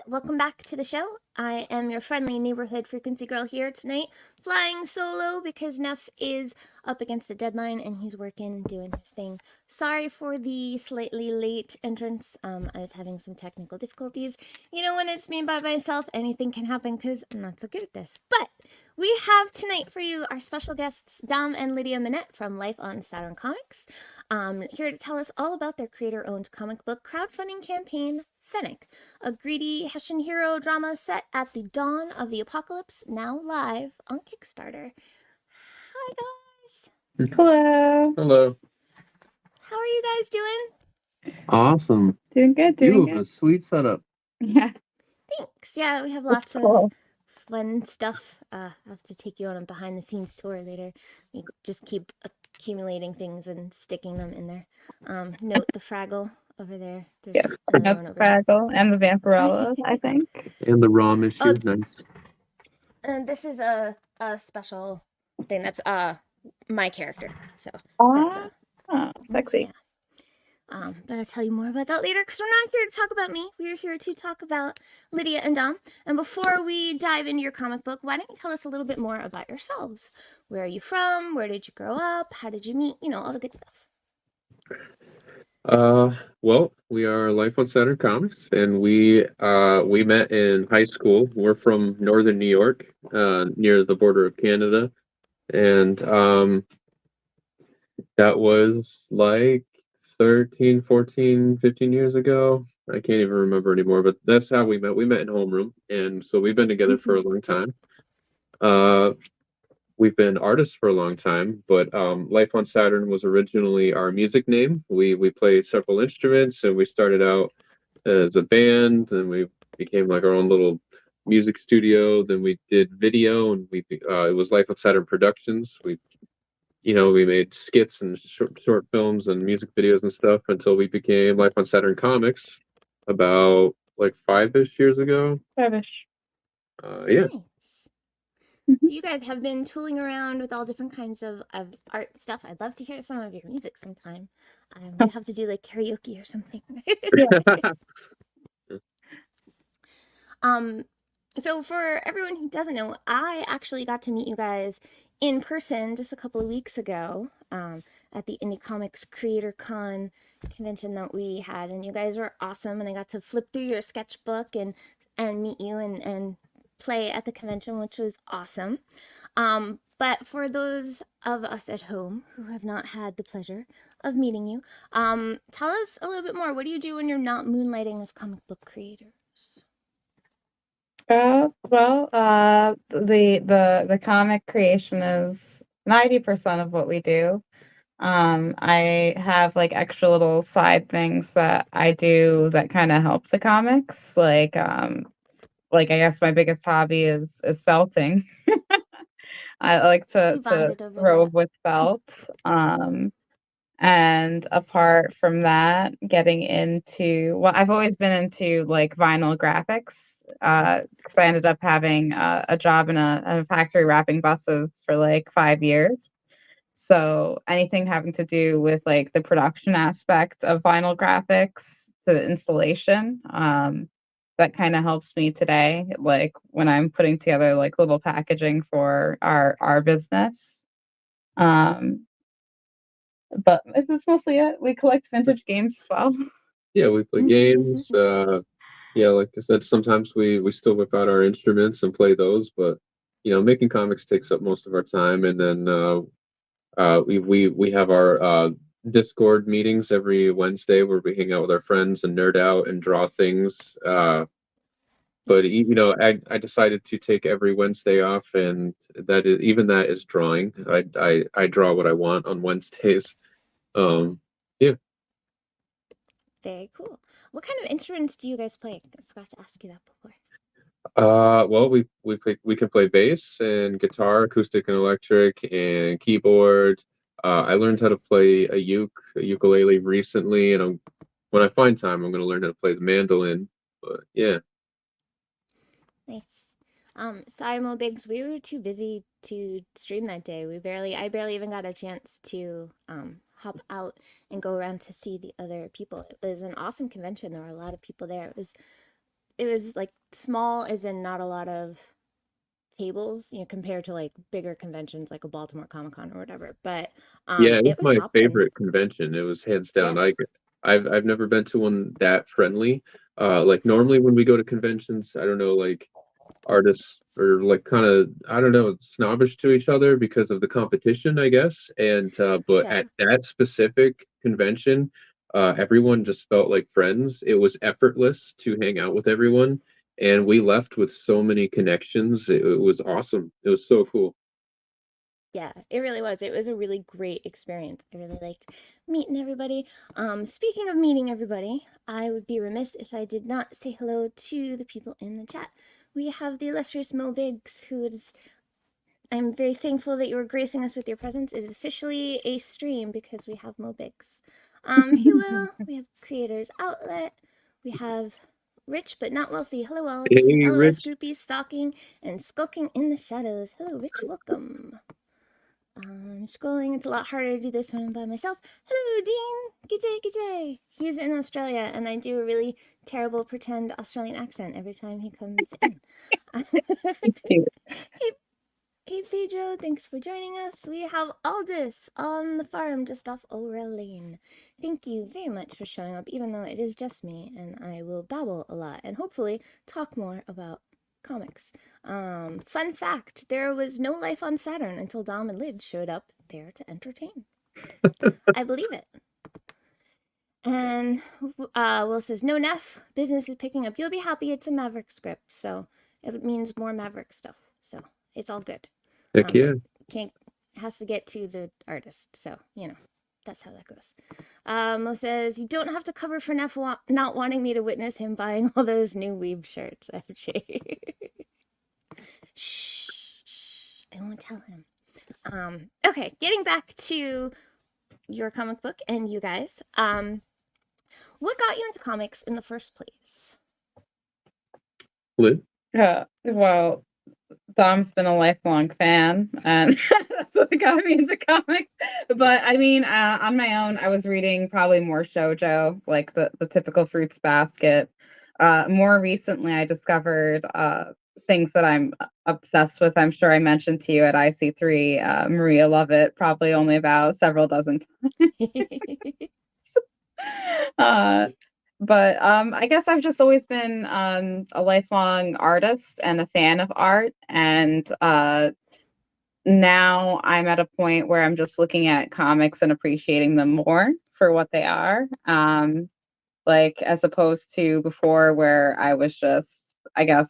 Welcome back to the show. I am your friendly neighborhood frequency girl here tonight, flying solo because Neff is up against a deadline and he's working, doing his thing. Sorry for the slightly late entrance. I was having some technical difficulties. You know, when it's me by myself, anything can happen because I'm not so good at this. But we have tonight for you our special guests, Dom and Lydia from Life on Saturn Comics, here to tell us all about their creator-owned comic book crowdfunding campaign, Fennec, a greedy Hessian hero drama set at the dawn of the apocalypse, now live on Kickstarter. Hi, guys. Hello. Hello. How are you guys doing? Awesome. Doing good, You have a sweet setup. Yeah. Thanks. Yeah, we have lots of fun stuff. I'll have to take you on a behind-the-scenes tour later. We just keep accumulating things and sticking them in there. Note the Fraggle over there. There's another one over Fraggle here. And the Vampirella, I think. And the ROM issue, nice. And this is a special thing. That's my character. So that's sexy. Yeah. But I'll tell you more about that later because we're not here to talk about me. We're here to talk about Lydia and Dom. And before we dive into your comic book, why don't you tell us a little bit more about yourselves? Where are you from? Where did you grow up? How did you meet? You know, all the good stuff. Well, we are Life on Saturn Comics, and we met in high school. We're from northern New York, near the border of Canada, and that was like 13, 14, 15 years ago. I can't even remember anymore, but that's how we met. We met in homeroom, and so we've been together for a long time. We've been artists for a long time, but Life on Saturn was originally our music name. We play several instruments, and we started out as a band, and we became like our own little music studio. Then we did video, and it was Life on Saturn Productions. We made skits and short films and music videos and stuff until we became Life on Saturn Comics about like 5-ish years ago. 5-ish. Yeah. Nice. So you guys have been tooling around with all different kinds of art stuff. I'd love to hear some of your music sometime. We have to do like karaoke or something. So for everyone who doesn't know, I actually got to meet you guys in person just a couple of weeks ago at the Indie Comics Creator Con convention that we had, and you guys were awesome. And I got to flip through your sketchbook and meet you and play at the convention, which was awesome. But for those of us at home who have not had the pleasure of meeting you, tell us a little bit more. What do you do when you're not moonlighting as comic book creators? The comic creation is 90% of what we do. I have like extra little side things that I do that kind of help the comics. Like I guess my biggest hobby is felting. I like to throw with felt. And apart from that, getting into, well, I've always been into like vinyl graphics because I ended up having a job in a factory wrapping buses for like 5 years. So anything having to do with like the production aspect of vinyl graphics to the installation, that kind of helps me today, like when I'm putting together like little packaging for our business. But it's mostly it. We collect vintage games as well. Yeah, we play games. Yeah, like I said, sometimes we still whip out our instruments and play those, but making comics takes up most of our time. And then we have our Discord meetings every Wednesday where we hang out with our friends and nerd out and draw things. But you know, I decided to take every Wednesday off, and that is drawing. I draw what I want on Wednesdays. Um, yeah. Very cool. What kind of instruments do you guys play? I forgot to ask you that before. Well, we can play bass and guitar, acoustic and electric, and keyboard. I learned how to play a ukulele recently, and when I find time, I'm going to learn how to play the mandolin. But yeah. Nice. Sorry, Mo Biggs, we were too busy to stream that day. I barely even got a chance to hop out and go around to see the other people. It was an awesome convention. There were a lot of people there. It was like small, as in not a lot of tables, you know, compared to like bigger conventions like a Baltimore Comic Con or whatever. But Yeah, it was it was my hopping. favorite convention. It was hands down. Yeah, I've never been to one that friendly. Like normally when we go to conventions, I don't know, like artists are like kind of, I don't know, snobbish to each other because of the competition, I guess. And but yeah. at that specific convention, everyone just felt like friends. It was effortless to hang out with everyone, and we left with so many connections. It was awesome. It was so cool. Yeah, it really was. It was a really great experience. I really liked meeting everybody. Speaking of meeting everybody, I would be remiss if I did not say hello to the people in the chat. We have the illustrious Mo Biggs, who is, I'm very thankful that you were gracing us with your presence. It is officially a stream because we have Mo Biggs. Hey Will, we have Creators Outlet, we have Rich but not wealthy. Hello elves, Hey, LOS Rich. groupies stalking and skulking in the shadows. Hello Rich, welcome. Scrolling, it's a lot harder to do this when I'm by myself. Hello, Dean! G'day, g'day! He's in Australia, and I do a really terrible pretend Australian accent every time he comes in. He's cute. hey, hey, Pedro, thanks for joining us. We have Aldous on the farm just off Orel Lane. Thank you very much for showing up, even though it is just me, and I will babble a lot, and hopefully talk more about comics. Fun fact, there was no life on Saturn until Dom and Lyd showed up there to entertain. I believe it. And Will says, no Neff, business is picking up. You'll be happy it's a Maverick script, so it means more Maverick stuff. So it's all good. Heck yeah. But can't has to get to the artist, so you know. That's how that goes. Mo says, you don't have to cover for Neff not wanting me to witness him buying all those new Weeb shirts, FJ. Shh, I won't tell him. Okay, getting back to your comic book and you guys. What got you into comics in the first place? Lynn? Well, Dom's been a lifelong fan, and that's what got me into comics. But I mean, on my own, I was reading probably more shoujo, like the typical fruits basket. More recently, I discovered things that I'm obsessed with. I'm sure I mentioned to you at IC3, Maria Lovett, probably only about several dozen uh, but I guess I've just always been a lifelong artist and a fan of art. And now I'm at a point where I'm just looking at comics and appreciating them more for what they are. Like as opposed to before where I was just, I guess,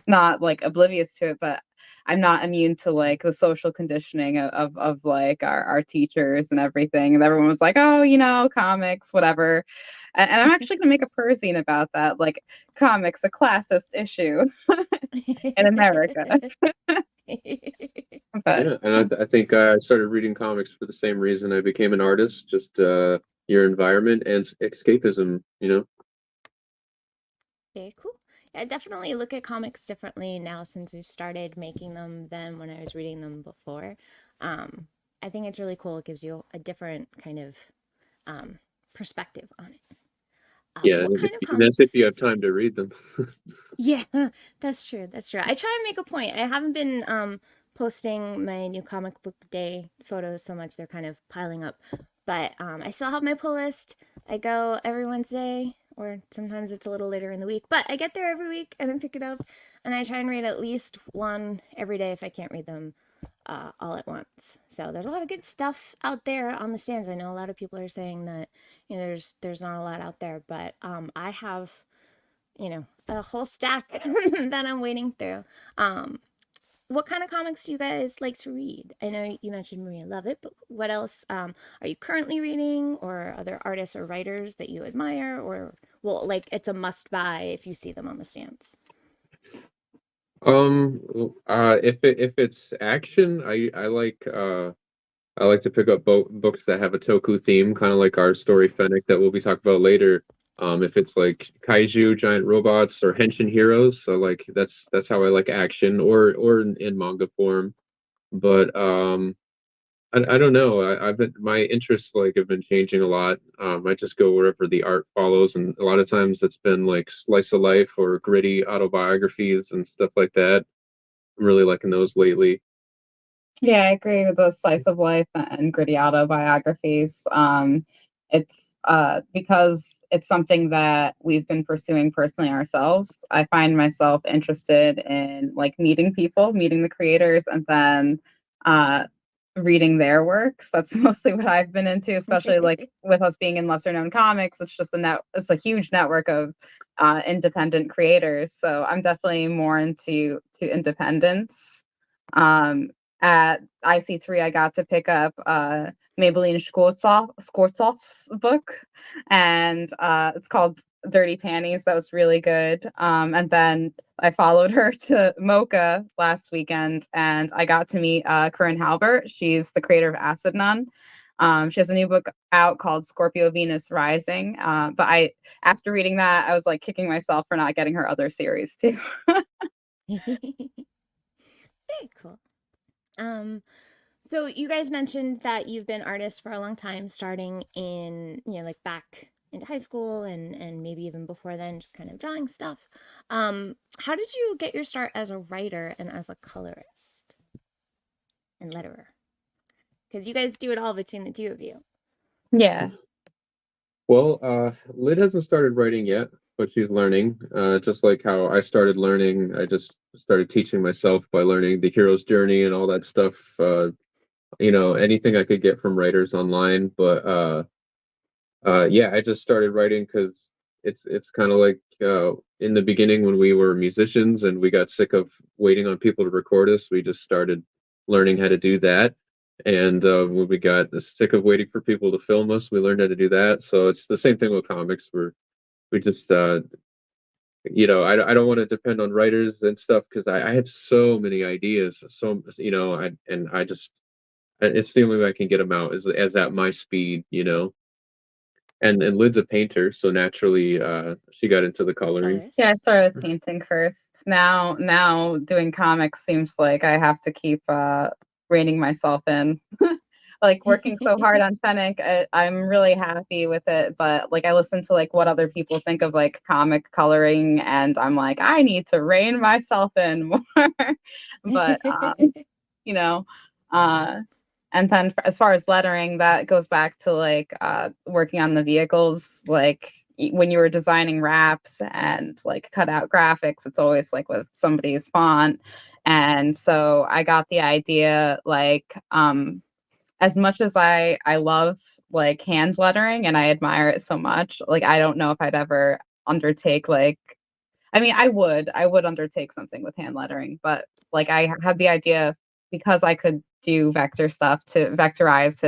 not like oblivious to it, but I'm not immune to like the social conditioning of like our teachers and everything. And everyone was like, oh, you know, comics, whatever. And I'm actually gonna make a perzine about that, like comics, a classist issue in America. But Yeah, and I think I started reading comics for the same reason I became an artist, just your environment and escapism, you know? Very cool. Yeah, I definitely look at comics differently now since we've started making them than when I was reading them before. Um, I think it's really cool. It gives you a different kind of um, perspective on it. Yeah, What kind of that's if you have comics? time to read them. Yeah, that's true. That's true. I try and make a point. I haven't been posting my new comic book day photos so much; they're kind of piling up. But I still have my pull list. I go every Wednesday, or sometimes it's a little later in the week. But I get there every week and then pick it up, and I try and read at least one every day if I can't read them all at once. So there's a lot of good stuff out there on the stands. I know a lot of people are saying that there's not a lot out there, but I have a whole stack that I'm waiting through. What kind of comics do you guys like to read? I know you mentioned Maria Lovett, but what else are you currently reading, or other artists or writers that you admire, or well, like it's a must buy if you see them on the stands? If it's action, I like to pick up books that have a toku theme, kind of like our story Fennec that we'll be talking about later. If it's like kaiju, giant robots, or henshin heroes, so like that's how I like action, or in manga form. But I don't know. I've been my interests like have been changing a lot. I just go wherever the art follows, and a lot of times it's been like slice of life or gritty autobiographies and stuff like that. I'm really liking those lately. Yeah, I agree with the slice of life and gritty autobiographies. It's because it's something that we've been pursuing personally ourselves. I find myself interested in like meeting people, meeting the creators, and then uh, reading their works. That's mostly what I've been into, especially like with us being in lesser known comics. It's just it's a huge network of independent creators. So I'm definitely more into independence. Um, at IC3, I got to pick up Maybelline Schwarzkopf's book, and it's called Dirty Panties. That was really good. And then I followed her to Mocha last weekend, and I got to meet Corinne Halbert. She's the creator of Acid Nun. She has a new book out called Scorpio Venus Rising. But after reading that, I was like kicking myself for not getting her other series too. Very cool. So you guys mentioned that you've been artists for a long time, starting in, like back into high school and maybe even before then, just kind of drawing stuff. How did you get your start as a writer and as a colorist and letterer? Because you guys do it all between the two of you. Yeah. Well, Lyd hasn't started writing yet, but she's learning. Just like how I started learning, I just started teaching myself by learning the hero's journey and all that stuff. Anything I could get from writers online. But yeah, I just started writing because it's kind of like in the beginning when we were musicians and we got sick of waiting on people to record us, we just started learning how to do that. And when we got sick of waiting for people to film us, we learned how to do that. So it's the same thing with comics. We just I don't want to depend on writers and stuff because I have so many ideas. So I just it's the only way I can get them out is as at my speed. And Lyd's a painter, so naturally she got into the coloring. Colorist. Yeah, I started with painting first. Now doing comics seems like I have to keep reining myself in. Like working so hard on Fennec, I'm really happy with it. But like I listen to like what other people think of like comic coloring, and I'm like, I need to rein myself in more. But you know, uh, and then as far as lettering, that goes back to like working on the vehicles. Like when you were designing wraps and like cut out graphics, it's always like with somebody's font. And so I got the idea like as much as I love like hand lettering and I admire it so much, like I don't know if I'd ever undertake like I mean I would undertake something with hand lettering, but like I had the idea because I could do vector stuff to vectorize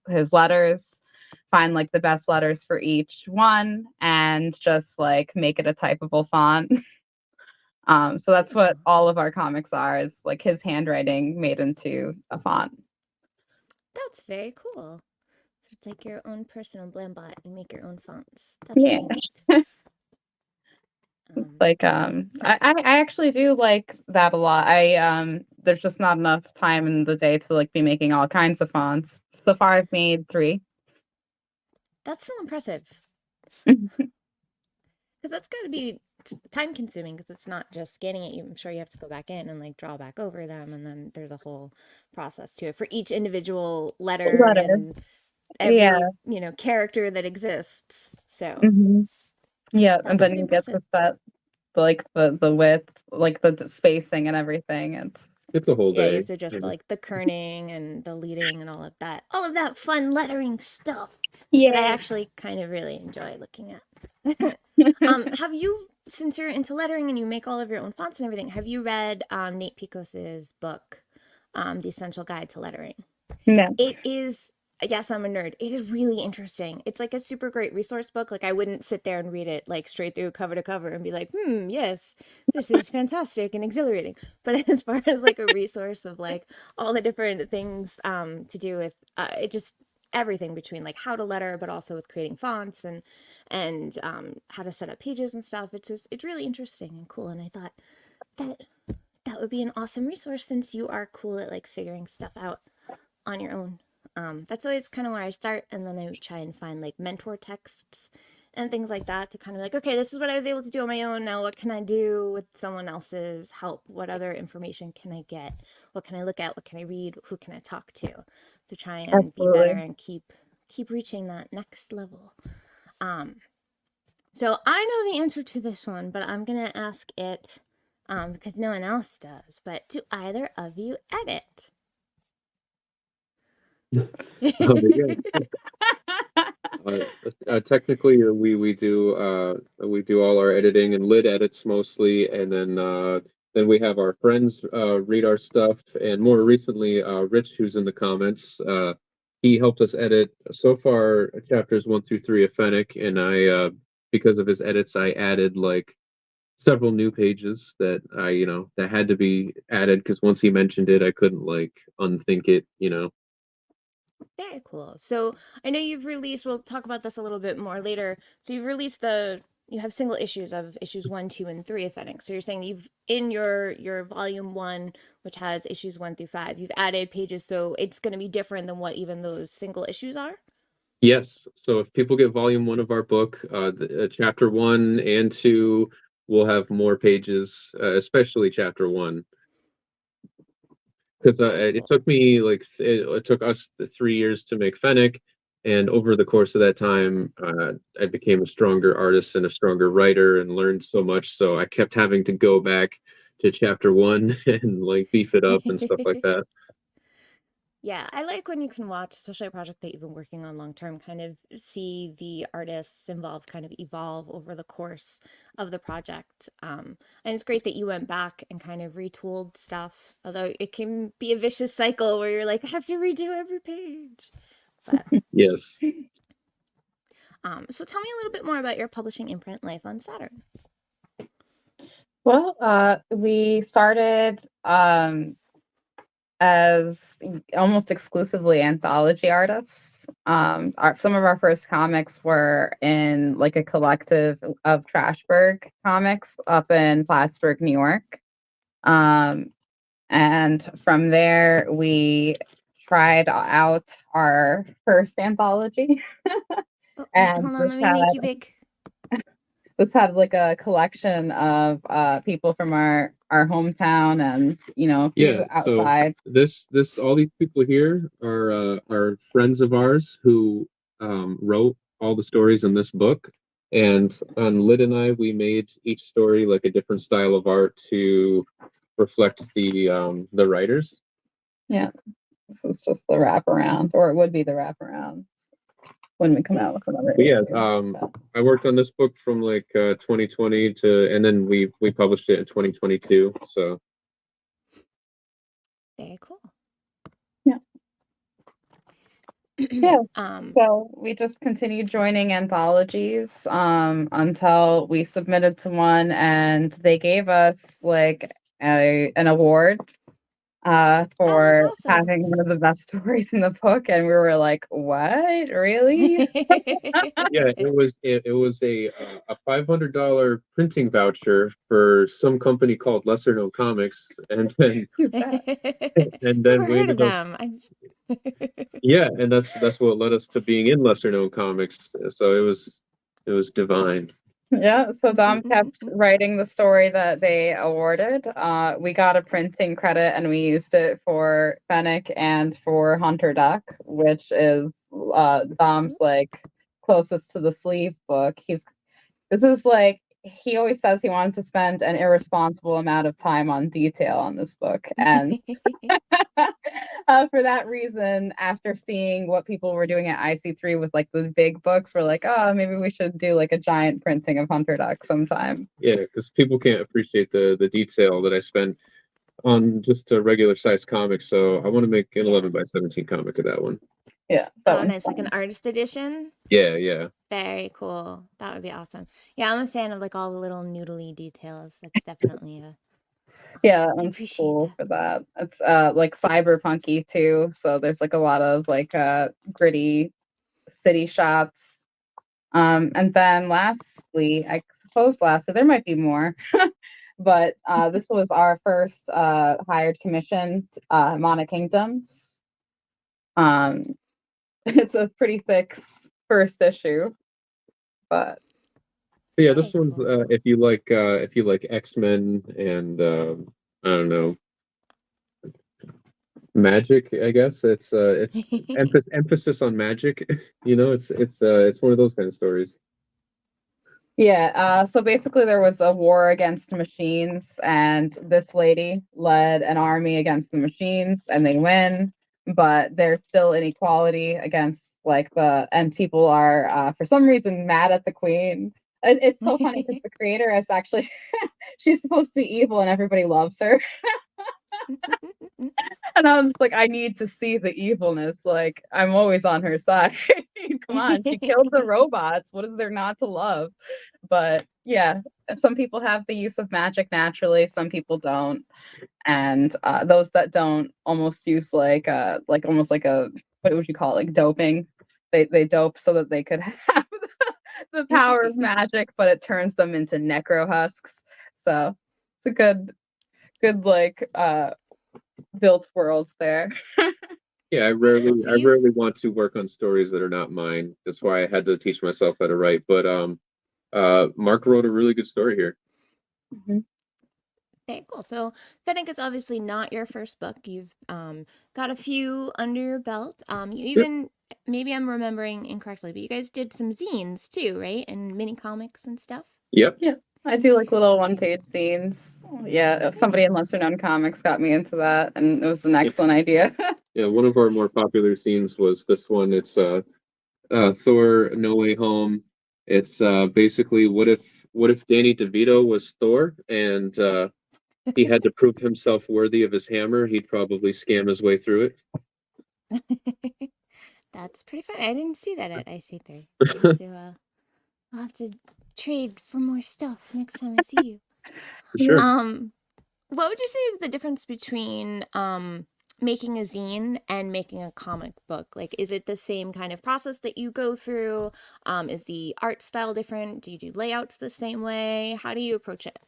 his letters, find like the best letters for each one and just like make it a typable font. So that's what all of our comics are is like his handwriting made into a font. That's very cool. So it's like your own personal blambot. You make your own fonts. That's Yeah. pretty neat. Like I actually do like that a lot. There's just not enough time in the day to like be making all kinds of fonts. So far I've made 3. That's so impressive. Because that's got to be time consuming because it's not just scanning it. I'm sure you have to go back in and like draw back over them. And then there's a whole process to it for each individual letter and Yeah. every, character that exists. So Yeah, and that's then pretty you get to impressive. set like the width, like the spacing and everything. It's a whole Yeah, you day. have to adjust like the kerning and the leading and all of that. All of that fun lettering stuff that I Yeah. actually kind of really enjoy looking at. Have you since you're into lettering and you make all of your own fonts and everything, have you read Nate Picos's book, The Essential Guide to Lettering? No. It is, yes, I'm a nerd. It is really interesting. It's like a super great resource book. Like I wouldn't sit there and read it like straight through cover to cover and be like, yes, this is fantastic and exhilarating. But as far as like a resource of like all the different things to do with it, just everything between like how to letter, but also with creating fonts and how to set up pages and stuff. It's really interesting and cool. And I thought that that would be an awesome resource since you are cool at like figuring stuff out on your own. That's always kind of where I start, and then I would try and find like mentor texts and things like that to kind of like, okay, this is what I was able to do on my own. Now, what can I do with someone else's help? What other information can I get? What can I look at? What can I read? Who can I talk to try and Absolutely. be better and keep reaching that next level? So I know the answer to this one, but I'm gonna ask it because no one else does. But do either of you edit? Yeah. Technically, we do all our editing, and Lid edits mostly, and then we have our friends read our stuff, and more recently, Rich, who's in the comments, he helped us edit so far chapters 1 through 3 of Fennec, and I because of his edits, I added like several new pages that that had to be added because once he mentioned it, I couldn't like unthink it. Very cool. So I know you've released, we'll talk about this a little bit more later. So you've released you have single issues of issues 1, 2, and 3 of Fennec. So you're saying you've, in your volume 1, which has issues 1 through 5, you've added pages. So it's going to be different than what even those single issues are? Yes. So if people get volume 1 of our book, chapter 1 and 2 will have more pages, especially chapter 1. Because it took me like it took us 3 years to make Fennec, and over the course of that time, I became a stronger artist and a stronger writer and learned so much. So I kept having to go back to chapter 1 and like beef it up and stuff like that. Yeah, I like when you can watch, especially a project that you've been working on long term, kind of see the artists involved kind of evolve over the course of the project. And it's great that you went back and kind of retooled stuff, although it can be a vicious cycle where you're like, I have to redo every page. But Yes. so tell me a little bit more about your publishing imprint, Life on Saturn. Well, we started as almost exclusively anthology artists. Some of our first comics were in like a collective of Trashburg comics up in Plattsburgh, New York. And from there, we tried out our first anthology. Oh, wait, And hold on, let me make you big. this had like a collection of people from our hometown and a few outside. So all these people here are friends of ours who wrote all the stories in this book, and on Lid and I, we made each story like a different style of art to reflect the writers. Yeah, this is just the wraparound, or it would be the wraparound when we come out with another But issue. I worked on this book from like 2020 and then we published it in 2022. So Very cool. Yeah. Yes. So we just continued joining anthologies until we submitted to one, and they gave us like an award for awesome. having one of the best stories in the book, and we were like, "What? Really?" yeah, it was a $500 printing voucher for some company called Lesser Known Comics, and then Never we heard of ended up them. yeah, and that's what led us to being in Lesser Known Comics. So it was divine. Yeah, so Dom kept writing the story that they awarded. We got a printing credit and we used it for Fennec and for Hunter Duck, which is Dom's like closest to the sleeve book. This is like he always says he wanted to spend an irresponsible amount of time on detail on this book, and for that reason, after seeing what people were doing at IC3 with like the big books, we're like, oh, maybe we should do like a giant printing of Hunter Duck sometime. Yeah, because people can't appreciate the detail that I spent on just a regular size comic. So I want to make an 11 by 17 comic of that one. Yeah, that one's nice, like fun. an artist edition. Yeah. Very cool. That would be awesome. Yeah, I'm a fan of like all the little noodly details. That's definitely a. Yeah, that I one's appreciate cool that. for that. It's like cyberpunky too, so there's like a lot of like gritty city shots. And then lastly, I suppose lastly, there might be more, but this was our first hired commission, Mana Kingdoms. It's a pretty thick first issue, but Yeah, Very this one's cool. if you like X-Men and I don't know, magic, I guess. It's emphasis on magic. You know, it's one of those kind of stories. yeah, so basically there was a war against machines, and this lady led an army against the machines, and they win, but there's still inequality against and people are for some reason mad at the queen. It's so funny because the creator is actually she's supposed to be evil and everybody loves her. And I was like, I need to see the evilness. Like, I'm always on her side. Come on, she killed the robots. What is there not to love? But yeah, some people have the use of magic naturally, some people don't. And those that don't almost use like almost like a what would you call it? Like doping. They dope so that they could have the power of magic, but it turns them into necro husks. So it's a good like built worlds there. Yeah, Very cool. So I you rarely want to work on stories that are not mine. That's why I had to teach myself how to write. But Mark wrote a really good story here. Mhm. very cool. So Fennec is obviously not your first book. You've got a few under your belt. You Yep. even maybe I'm remembering incorrectly, but you guys did some zines too, right? And mini comics and stuff. Yep. Yeah, I do like little one-page scenes. Yeah, somebody in Lesser Known Comics got me into that, and it was an excellent idea. Yeah, one of our more popular scenes was this one. It's Thor No Way Home. It's basically what if Danny DeVito was Thor and he had to prove himself worthy of his hammer, he'd probably scam his way through That's pretty fun. I didn't see that at IC3. it. I'll have to trade for more stuff next time I see you. For sure. What would you say is the difference between making a zine and making a comic book? Like, is it the same kind of process that you go through? Is the art style different? Do you do layouts the same way? How do you approach it?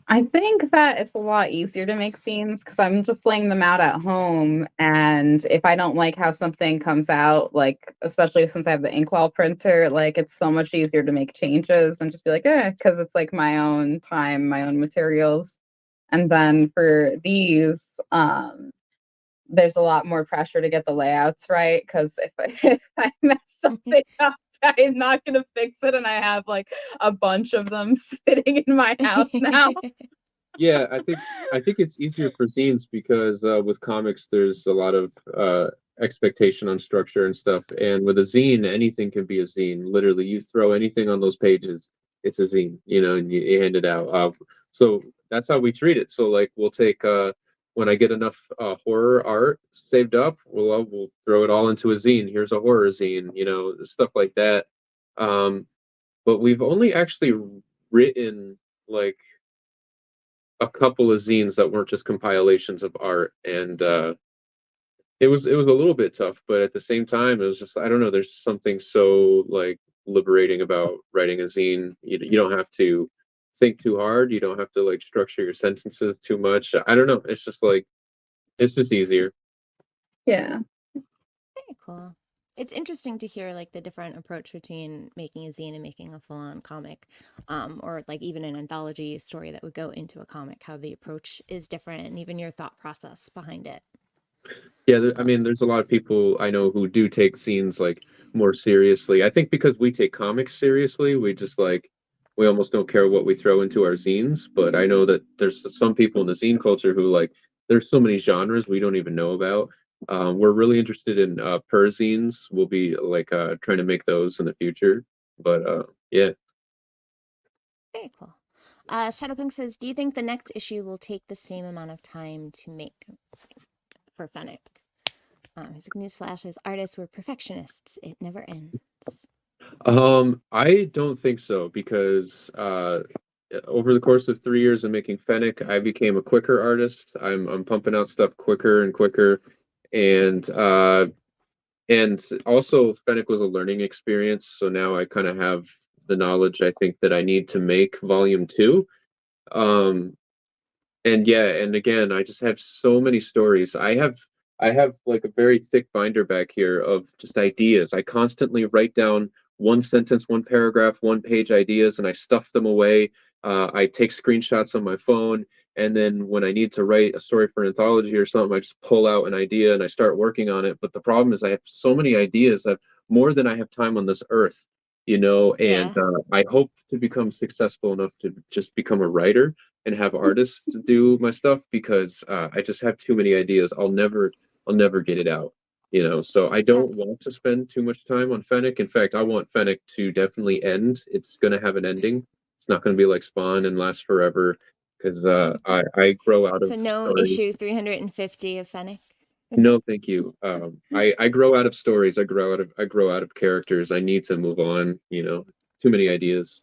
I think that it's a lot easier to make scenes because I'm just laying them out at home. And if I don't like how something comes out, like, especially since I have the inkwell printer, like, it's so much easier to make changes and just be like, because it's like my own time, my own materials. And then for these, there's a lot more pressure to get the layouts right because if if I mess something up, I'm not gonna fix it, and I have like a bunch of them sitting in my house now. Yeah, I think it's easier for zines because with comics there's a lot of expectation on structure and stuff, and with a zine anything can be a zine. Literally, you throw anything on those pages, it's a zine. You know, and you hand it out. So that's how we treat it. So like we'll take when I get enough horror art saved up, we'll throw it all into a zine. Here's a horror zine. You know, stuff like that. Um, but we've only actually written like a couple of zines that weren't just compilations of art, and it was a little bit tough, but at the same time it was just I don't know, there's something so like liberating about writing a zine. You don't have to think too hard, you don't have to like structure your sentences too much. I don't know, it's just like it's just easier. Yeah. Very cool. It's interesting to hear like the different approach between making a zine and making a full-on comic, or like even an anthology story that would go into a comic, how the approach is different and even your thought process behind it. Yeah, I mean, there's a lot of people I know who do take scenes like more seriously. I think because we take comics seriously, we almost don't care what we throw into our zines. But I know that there's some people in the zine culture who like there's so many genres we don't even know about. We're really interested in per zines. We'll be like trying to make those in the future. But yeah. Very cool. Shadowpink says, do you think the next issue will take the same amount of time to make for Fennec? His newsflash is artists were perfectionists. It never ends. I don't think so because over the course of 3 years of making Fennec, I became a quicker artist. I'm pumping out stuff quicker and quicker, and also Fennec was a learning experience. So now I kind of have the knowledge I think that I need to make volume 2. And yeah, and again, I just have so many stories. I have like a very thick binder back here of just ideas. I constantly write down one sentence, one paragraph, one page ideas, and I stuff them away. I take screenshots on my phone, and then when I need to write a story for an anthology or something, I just pull out an idea and I start working on it. But the problem is I have so many ideas. I've more than I have time on this earth, and Yeah. I hope to become successful enough to just become a writer and have artists do my stuff because I just have too many ideas. I'll never get it out, So I don't That's want to spend too much time on Fennec. In fact, I want Fennec to definitely end. It's going to have an ending. It's not going to be like Spawn and last forever because I grow out so of no issue stories. 350 of Fennec. No, thank you. I grow out of stories. I grow out of characters. I need to move on. Too many ideas.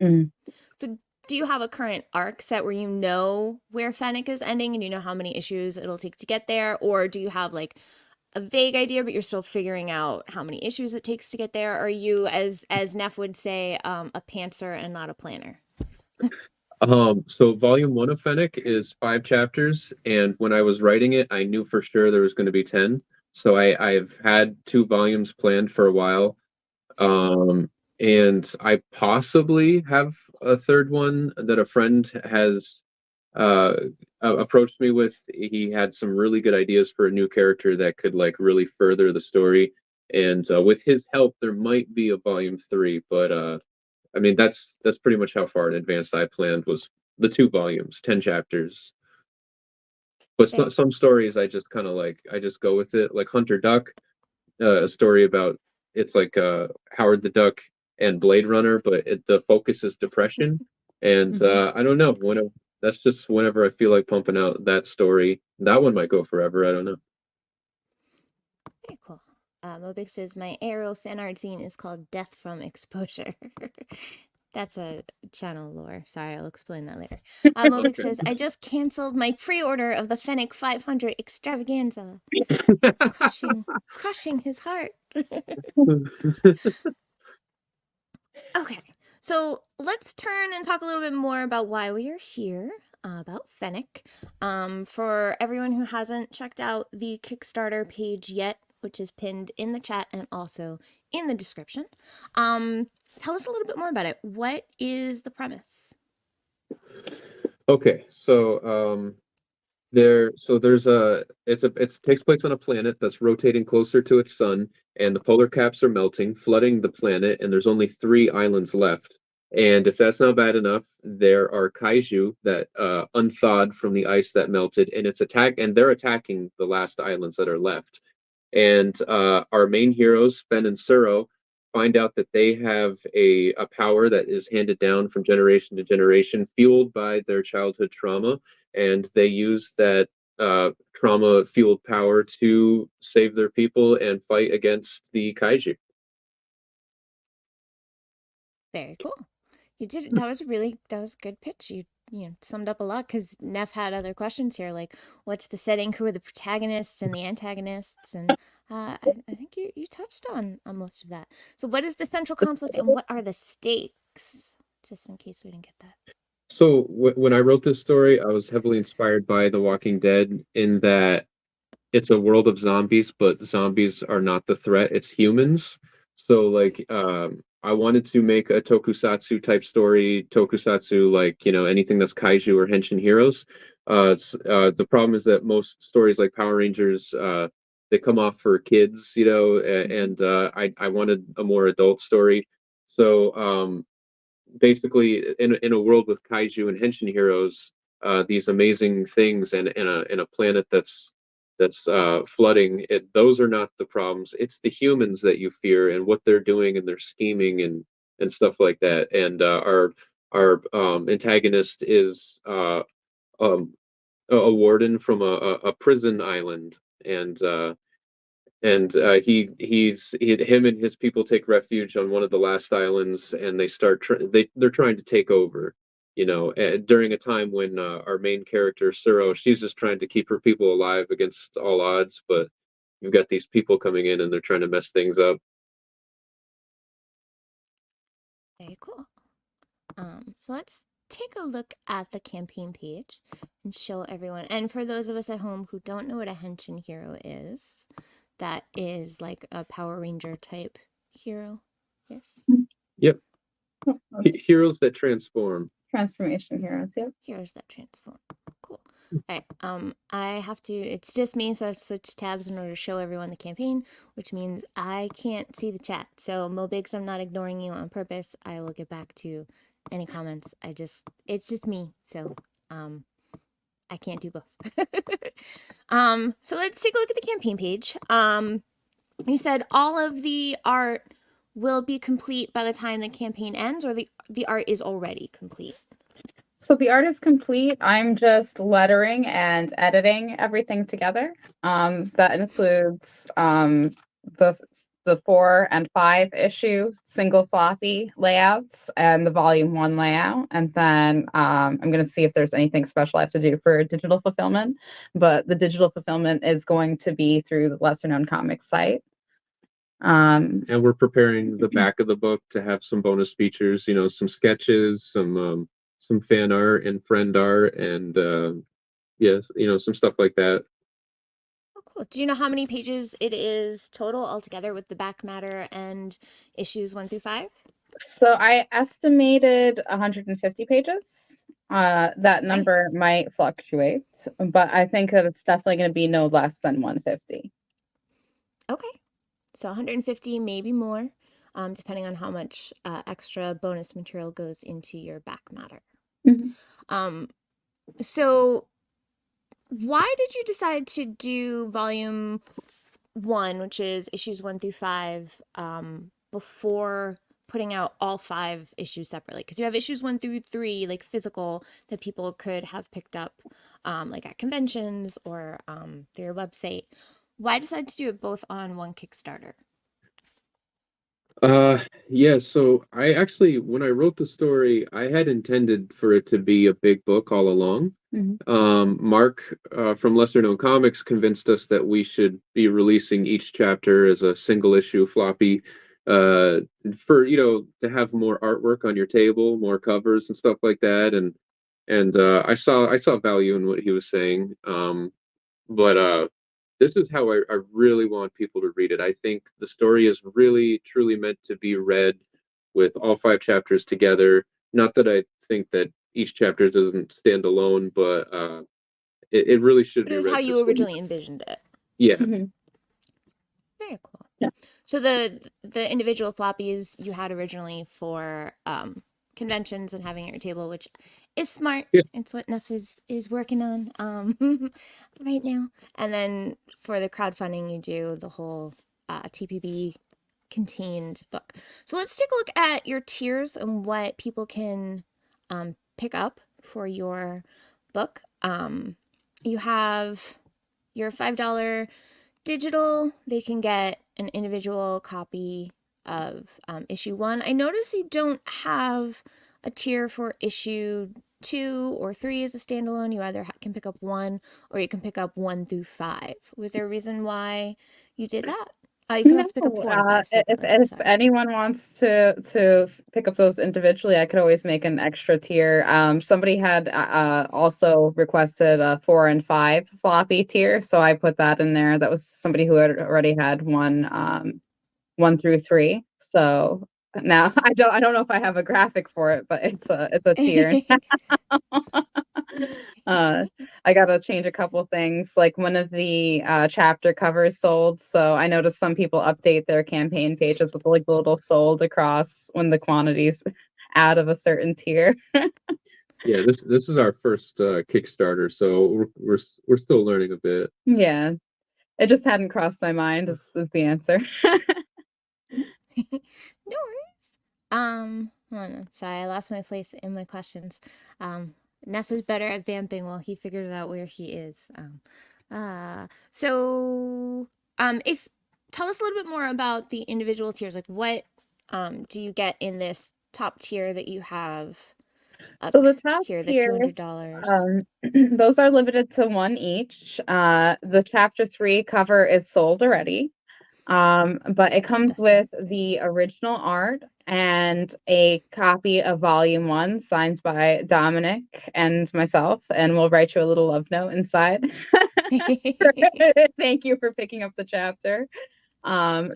So do you have a current arc set where you know where Fennec is ending and you know how many issues it'll take to get there, or do you have like a vague idea but you're still figuring out how many issues it takes to get there? Or are you, as Neff would say, a pantser and not a planner? So volume 1 of Fennec is 5 chapters, and when I was writing it, I knew for sure there was going to be 10. So I've had 2 volumes planned for a while. And I possibly have a third one that a friend has uh approached me with. He had some really good ideas for a new character that could like really further the story. And with his help, there might be a volume 3, but I mean, that's pretty much how far in advance I planned was the 2 volumes, 10 chapters. But Very some stories I just kind of like I just go with it, like Hunter Duck, a story about it's like Howard the Duck and Blade Runner, but the focus is depression. And I don't know that's just whenever I feel like pumping out that story. That one might go forever. I don't know. Very cool. Mobix says, my Arrow fan art zine is called Death from Exposure. That's a channel lore. Sorry, I'll explain that later. Mobix Okay. says, I just canceled my pre-order of the Fennec 500 extravaganza. Crushing his heart. Okay, so let's turn and talk a little bit more about why we are here, about Fennec. For everyone who hasn't checked out the Kickstarter page yet, which is pinned in the chat and also in the description, tell us a little bit more about it. What is the premise? Okay, so it takes place on a planet that's rotating closer to its sun, and the polar caps are melting, flooding the planet, and there's only 3 islands left. And if that's not bad enough, there are kaiju that unthawed from the ice that melted, and they're attacking the last islands that are left. And our main heroes, Ben and Suro, find out that they have a power that is handed down from generation to generation, fueled by their childhood trauma, and they use that trauma fueled power to save their people and fight against the kaiju. Very cool. You did. That was a good pitch. You summed up a lot because Neff had other questions here, like what's the setting, who are the protagonists and the antagonists, and I think you touched on most of that. So, what is the central conflict, and what are the stakes? Just in case we didn't get that. So when I wrote this story, I was heavily inspired by The Walking Dead in that it's a world of zombies, but zombies are not the threat, it's humans. So like I wanted to make a tokusatsu type story, tokusatsu like, anything that's kaiju or henshin heroes. The problem is that most stories like Power Rangers they come off for kids, and I wanted a more adult story. So basically in a world with kaiju and henshin heroes, these amazing things, and in a planet that's flooding. Those are not the problems. It's the humans that you fear and what they're doing and their scheming and stuff like that. And our antagonist is a warden from a prison island, and him and his people take refuge on one of the last islands, and they're trying to take over, during a time when our main character Suro, she's just trying to keep her people alive against all odds, but you've got these people coming in and they're trying to mess things up. Very cool. So let's take a look at the campaign page and show everyone. And for those of us at home who don't know what a henshin hero is, that is like a Power Ranger type hero. Yes. Yep. Heroes that transform. Transformation heroes, yep. Heroes that transform. Cool. All right. I have to. It's just me, so I have to switch tabs in order to show everyone the campaign, which means I can't see the chat. So Mo Biggs, I'm not ignoring you on purpose. I will get back to any comments. It's just me. So I can't do both. So let's take a look at the campaign page. You said all of the art will be complete by the time the campaign ends, or the art is already complete? So the art is complete. I'm just lettering and editing everything together. That includes the 4 and 5 issue single floppy layouts and the volume 1 layout. And then I'm going to see if there's anything special I have to do for digital fulfillment. But the digital fulfillment is going to be through the Lesser Known Comics site. And we're preparing the back of the book to have some bonus features, some sketches, some fan art and friend art, and yes, some stuff like that. Oh, cool. Do you know how many pages it is total altogether with the back matter and issues 1 through 5? So I estimated 150 pages. That number might fluctuate, but I think that it's definitely going to be no less than 150. Okay. So 150, maybe more, depending on how much extra bonus material goes into your back matter. Mm-hmm. So why did you decide to do volume 1, which is issues 1 through 5, before putting out all 5 issues separately? Because you have issues 1 through 3, like physical, that people could have picked up, like at conventions or through your website. Why decide to do it both on one Kickstarter? Yeah, so I actually, when I wrote the story, I had intended for it to be a big book all along. Mm-hmm. Mark from Lesser Known Comics convinced us that we should be releasing each chapter as a single issue floppy, for to have more artwork on your table, more covers and stuff like that. And I saw value in what he was saying. But this is how I really want people to read it. I think the story is really, truly meant to be read with all 5 chapters together. Not that I think that each chapter doesn't stand alone, but it really should be read. It was read how you originally envisioned it. Yeah. Mm-hmm. Very cool. Yeah. So the individual floppies you had originally for conventions and having at your table, which is smart. Yeah. It's what Neff is working on right now. And then for the crowdfunding, you do the whole TPB contained book. So let's take a look at your tiers and what people can pick up for your book. You have your $5 digital. They can get an individual copy of issue 1. I notice you don't have a tier for issue 2 or 3 as a standalone. You either can pick up 1 or you can pick up 1 through 5. Was there a reason why you did that? You can also pick up 4 and 5 if anyone wants to pick up those individually, I could always make an extra tier. Somebody had also requested a 4 and 5 floppy tier, so I put that in there. That was somebody who had already had 1 through 3. So now I don't know if I have a graphic for it, but it's a tier. I gotta change a couple things. Like one of the chapter covers sold, so I noticed some people update their campaign pages with like the little sold across when the quantities out of a certain tier. Yeah, this is our first Kickstarter, so we're still learning a bit. Yeah, it just hadn't crossed my mind is the answer. No worries. Hold on. Sorry, I lost my place in my questions. Neff is better at vamping while he figures out where he is. So, if tell us a little bit more about the individual tiers. Like, what do you get in this top tier that you have So up the top here, the tiers, $200? those are limited to one each. The chapter 3 cover is sold already. But it comes That's not with the original art and a copy of volume 1 signed by Dominic and myself, and we'll write you a little love note inside. Thank you for picking up the chapter.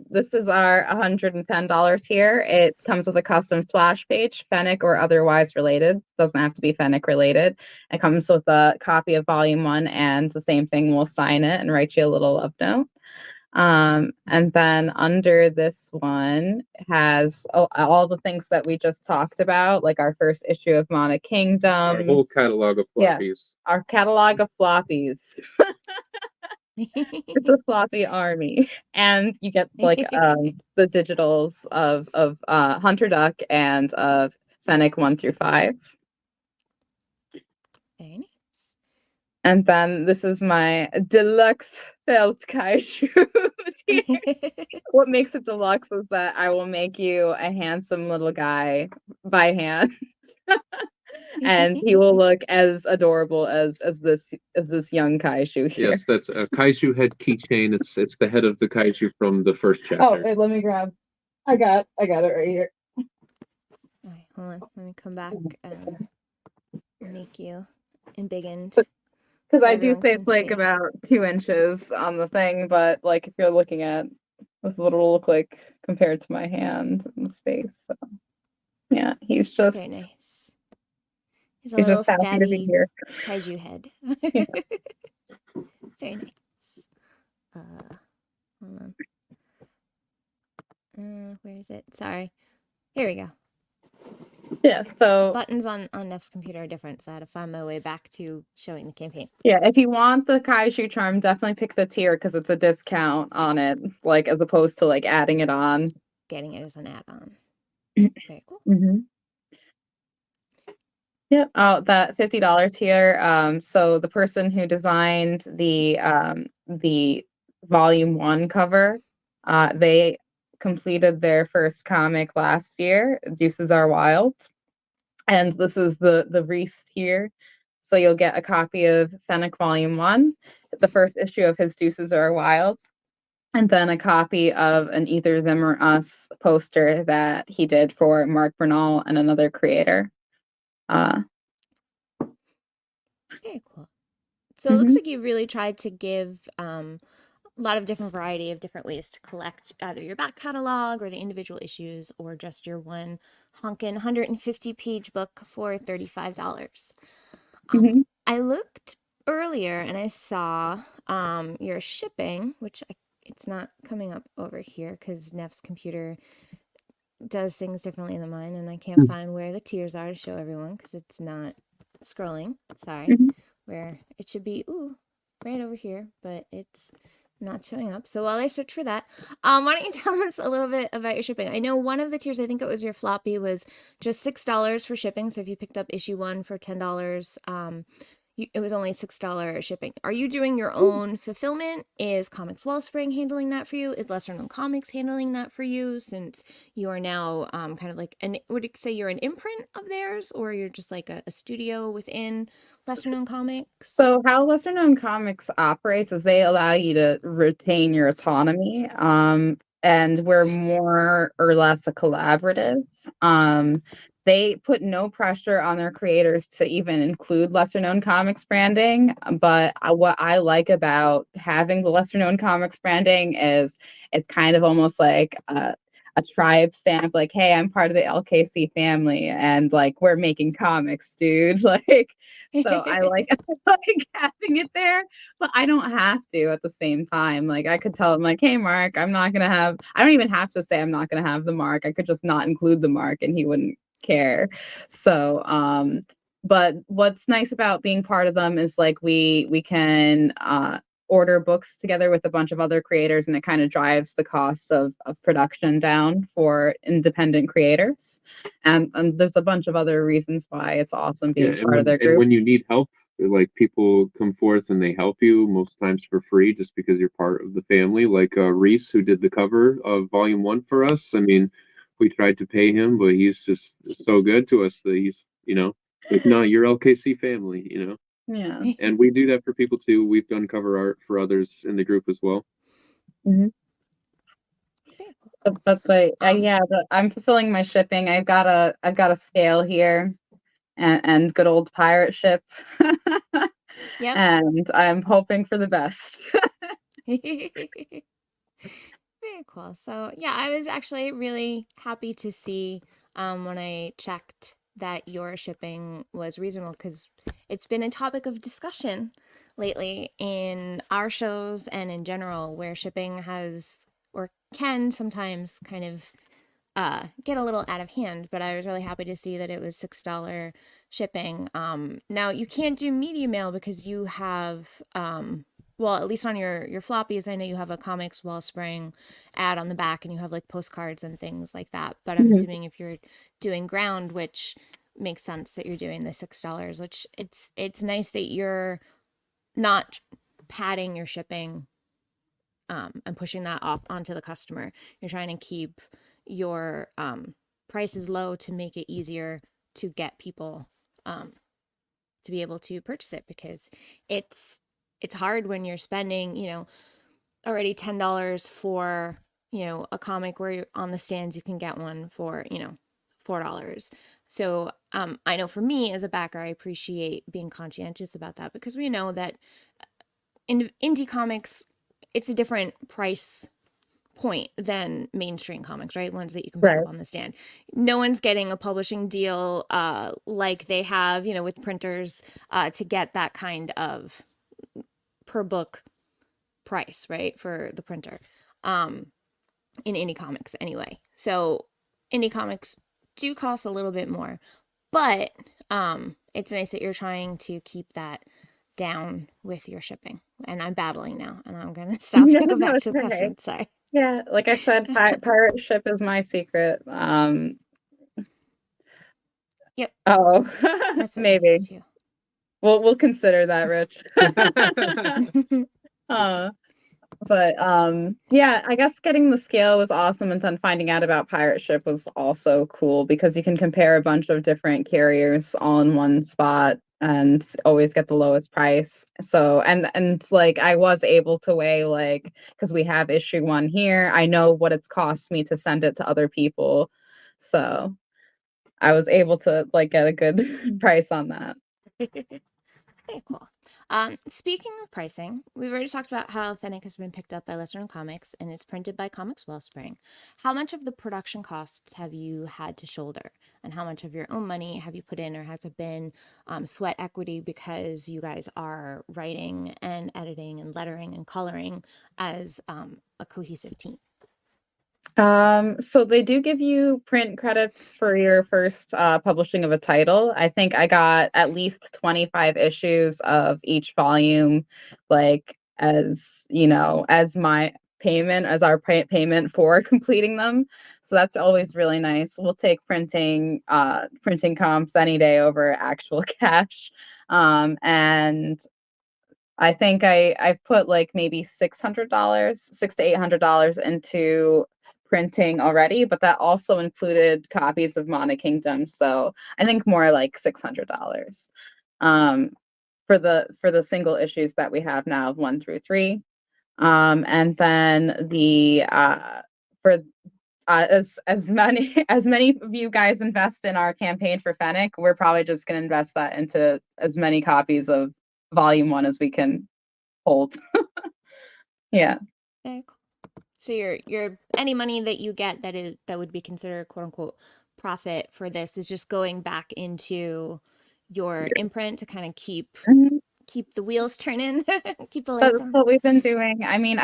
This is our $110 here. It comes with a custom splash page, Fennec or otherwise related. Doesn't have to be Fennec related. It comes with a copy of volume 1, and the same thing, we'll sign it and write you a little love note. And then under this one has all the things that we just talked about, like our first issue of Mana Kingdom. Our whole catalog of floppies. Yes, our catalog of floppies. It's a floppy army, and you get like the digitals of Hunter Duck and of Fennec 1 through 5. Very nice. And then this is my deluxe felt kaiju tier. What makes it deluxe is that I will make you a handsome little guy by hand. And he will look as adorable as this young kaiju here. Yes, that's a kaiju head keychain. It's the head of the kaiju from the first chapter. Oh, wait, let me grab. I got it right here. All right, hold on. Let me come back and make you embiggened. Because so I do everyone say can it's like see. about 2 inches on the thing, but like if you're looking at what it'll look like compared to my hand in the space. So yeah, he's just Very nice. He's a little just happy to be stabby here. kaiju head. Yeah. Very nice. Hold on. Where is it? Sorry. Here we go. Yeah, so Buttons on Neff's computer are different, so I had to find my way back to showing the campaign. yeah, if you want the kaiju charm, definitely pick the tier because it's a discount on it, like as opposed to like adding it on. Getting it as an add-on. Very cool. Mm-hmm. Yep. Oh, that $50 tier. So the person who designed the volume 1 cover, they completed their first comic last year, Deuces Are Wild. And this is the Reese tier. So you'll get a copy of Fennec Volume 1, the first issue of his Deuces Are Wild, and then a copy of an Either Them or Us poster that he did for Mark Bernal and another creator. Very cool. So it looks like you really tried to give a lot of different variety of different ways to collect either your back catalog or the individual issues or just your one honkin' 150-page book for $35. I looked earlier and I saw your shipping, which it's not coming up over here because Neff's computer does things differently than mine, and I can't find where the tiers are to show everyone because it's not scrolling. Sorry. Where it should be, right over here, but it's not showing up. So while I search for that, why don't you tell us a little bit about your shipping? I know one of the tiers, I think it was your floppy, was just $6 for shipping. So if you picked up issue 1 for $10, it was only $6 shipping. Are you doing your own fulfillment? Is Comics Wellspring handling that for you? Is Lesser Known Comics handling that for you? Since you are now kind of like, would you say you're an imprint of theirs, or you're just like a studio within Lesser Known Comics? So how Lesser Known Comics operates is they allow you to retain your autonomy. And we're more or less a collaborative. They put no pressure on their creators to even include Lesser Known Comics branding. But what I like about having the Lesser Known Comics branding is it's kind of almost like a tribe stamp, like, hey, I'm part of the LKC family and like we're making comics, dude. Like, so I like having it there, but I don't have to at the same time. Like I could tell him like, hey Mark, I don't even have to say I'm not gonna have the mark. I could just not include the mark and he wouldn't care. So, but what's nice about being part of them is like we can order books together with a bunch of other creators, and it kind of drives the costs of production down for independent creators. And there's a bunch of other reasons why it's awesome Yeah, being part of their and group. when you need help, like people come forth and they help you most times for free just because you're part of the family. Like Reese, who did the cover of Volume 1 for us. I mean, we tried to pay him, but he's just so good to us that he's, like, no, you're LKC family. Yeah. And we do that for people too. We've done cover art for others in the group as well. Mhm. But Um, yeah, I'm fulfilling my shipping. I've got a scale here, and good old pirate ship. Yep. And I'm hoping for the best. Very cool. So yeah, I was actually really happy to see when I checked that your shipping was reasonable, because it's been a topic of discussion lately in our shows and in general, where shipping has or can sometimes kind of get a little out of hand. But I was really happy to see that it was $6 shipping. Now you can't do media mail because you have well, at least on your floppies, I know you have a Comics Wellspring ad on the back, and you have like postcards and things like that. But I'm assuming if you're doing ground, which makes sense that you're doing the $6, which it's nice that you're not padding your shipping and pushing that off onto the customer. You're trying to keep your prices low to make it easier to get people to be able to purchase it, because it's hard when you're spending, already $10 for, a comic where you're on the stands you can get one for, $4. So I know for me as a backer, I appreciate being conscientious about that, because we know that in indie comics, it's a different price point than mainstream comics, right? Ones that you can pick Right. up on the stand. No one's getting a publishing deal like they have, with printers to get that kind of per book price, right, for the printer. In indie comics anyway. So indie comics do cost a little bit more, but it's nice that you're trying to keep that down with your shipping. And I'm babbling now, and I'm gonna stop No, and go no, back it's to the okay. question. Sorry. Yeah, like I said, pirate ship is my secret. Yep, Oh, that's what maybe makes you. we'll consider that, Rich. uh, but yeah, I guess getting the scale was awesome, and then finding out about pirate ship was also cool, because you can compare a bunch of different carriers all in one spot and always get the lowest price. So and like I was able to weigh, like, because we have issue 1 here, I know what it's cost me to send it to other people. So I was able to like get a good price on that. Very cool. Speaking of pricing, we've already talked about how Fennec has been picked up by Saturn Comics and it's printed by Comics Wellspring. How much of the production costs have you had to shoulder, and how much of your own money have you put in, or has it been sweat equity because you guys are writing and editing and lettering and coloring as a cohesive team? So they do give you print credits for your first publishing of a title. I think I got at least 25 issues of each volume, like as my payment, as our payment for completing them. So that's always really nice. We'll take printing comps any day over actual cash. And I think I've put like maybe $600, $600 to $800 into printing already, but that also included copies of Mana Kingdom. So I think more like $600 um, for the single issues that we have now, 1 through 3. And then for as many as many of you guys invest in our campaign for Fennec, we're probably just going to invest that into as many copies of Volume 1 as we can hold. Yeah. Very cool. So your any money that you get that would be considered quote unquote profit for this is just going back into your imprint to kind of Mhm. keep the wheels turning, keep the lights That's on. what we've been doing. I mean,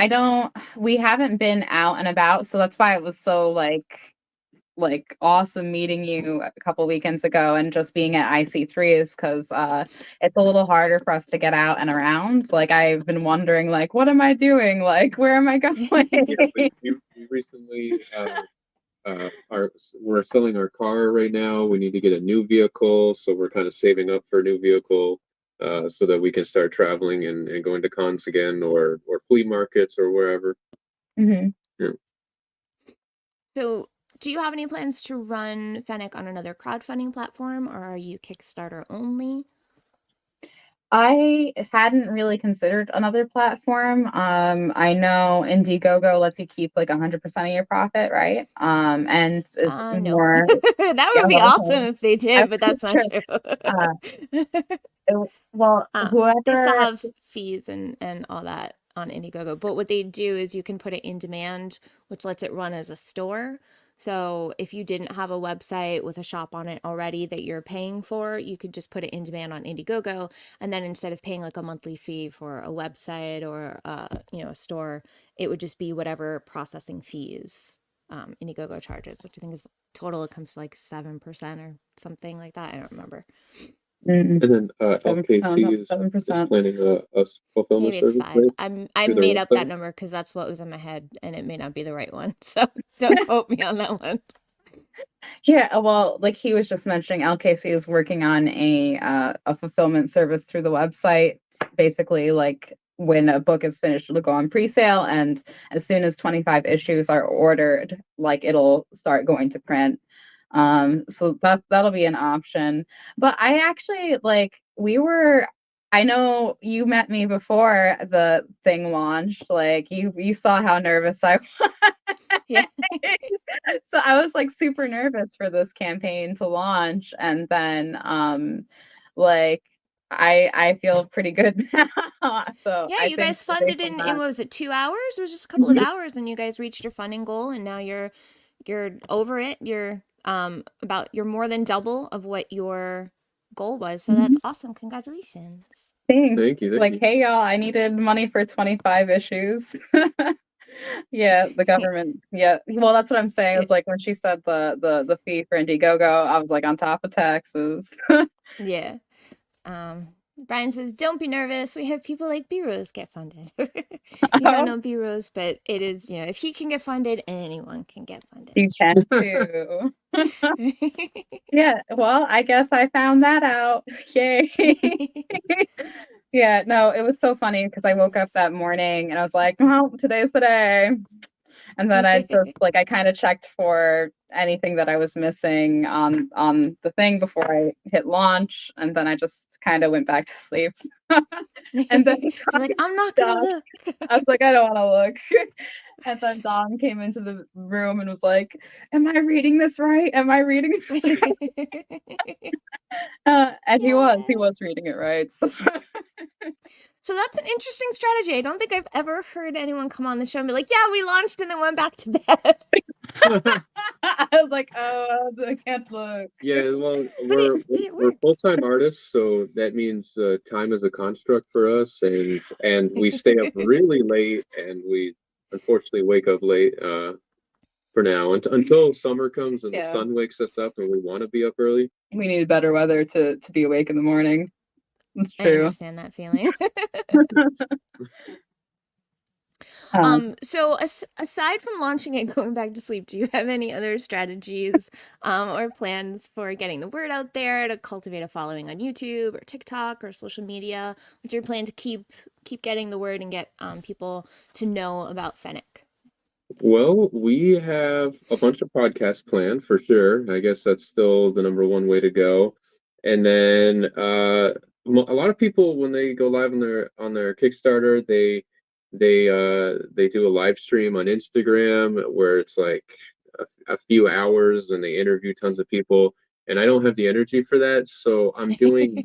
we haven't been out and about, so that's why it was so like like awesome meeting you a couple weekends ago and just being at IC3s because it's a little harder for us to get out and around. Like I've been wondering, like, what am I doing? Like, where am I going? Yeah, we recently we're selling our car right now. We need to get a new vehicle, so we're kind of saving up for a new vehicle so that we can start traveling and going to cons again or flea markets or wherever. Mm-hmm. Yeah. So, do you have any plans to run Fennec on another crowdfunding platform, or are you Kickstarter only? I hadn't really considered another platform. I know Indiegogo lets you keep like 100% of your profit, right? And is No. more, That yeah, would be awesome if they did, but that's not true. true. Well, They still whoever, have fees and all that on Indiegogo, but what they do is you can put it in demand, which lets it run as a store. So if you didn't have a website with a shop on it already that you're paying for, you could just put it in demand on Indiegogo, and then instead of paying like a monthly fee for a website or a store, it would just be whatever processing fees Indiegogo charges, which I think is total. It comes to like 7% or something like that. I don't remember. And then 7%, LKC is 7%. planning a fulfillment Maybe it's service, 5. right? I Through their made up that website. number because that's what was in my head, and it may not be the right one. So don't quote me on that one. Yeah, well, like he was just mentioning, LKC is working on a fulfillment service through the website. Basically, like when a book is finished, it'll go on pre-sale, and as soon as 25 issues are ordered, like it'll start going to print. So that'll be an option. But I actually like I know you met me before the thing launched. Like you saw how nervous I Yeah. so I was like super nervous for this campaign to launch, and then like I feel pretty good now. So Yeah, I you think guys based funded on in that. what was it, 2 hours? It was just a couple of hours and you guys reached your funding goal and now you're over it. You're more than double of what your goal was. So that's Mhm. awesome. Congratulations. Thanks. Thank you, thank Like, you. hey y'all, I needed money for 25 issues. Yeah, the government. Yeah. Well, that's what I'm saying. It's like when she said the fee for Indiegogo, I was like on top of taxes. Yeah. Brian says, "Don't be nervous. We have people like B Rose get funded." You don't know B Rose, but it is, if he can get funded, anyone can get funded. You can too. Yeah, well, I guess I found that out. Yay. Yeah, no, it was so funny because I woke up that morning and I was like, well, today's the day. And then I just like I kind of checked for anything that I was missing on the thing before I hit launch, and then I just kind of went back to sleep. And then You're like, I'm not gonna Dom, look. I was like, I don't want to look. And then Dom came into the room and was like, "Am I reading this right? Am I reading this right?" And he Yeah. was reading it right. So. So that's an interesting strategy. I don't think I've ever heard anyone come on the show and be like, "Yeah, we launched and then went back to bed." I was like, oh, I can't look. Yeah, well, But we're it we're worked. full-time artists, so that means time is a construct for us, and we stay up really late, and we unfortunately wake up late for now until summer comes and the Yeah. sun wakes us up and we want to be up early. We need better weather to be awake in the morning. That's I true. understand that feeling. So aside from launching and going back to sleep, do you have any other strategies or plans for getting the word out there to cultivate a following on YouTube or TikTok or social media? What's your plan to keep getting the word and get people to know about Fennec? Well, we have a bunch of podcasts planned for sure. I guess that's still the number one way to go. And then a lot of people when they go live on their Kickstarter, they do a live stream on Instagram where it's like a few hours and they interview tons of people. And I don't have the energy for that, so I'm doing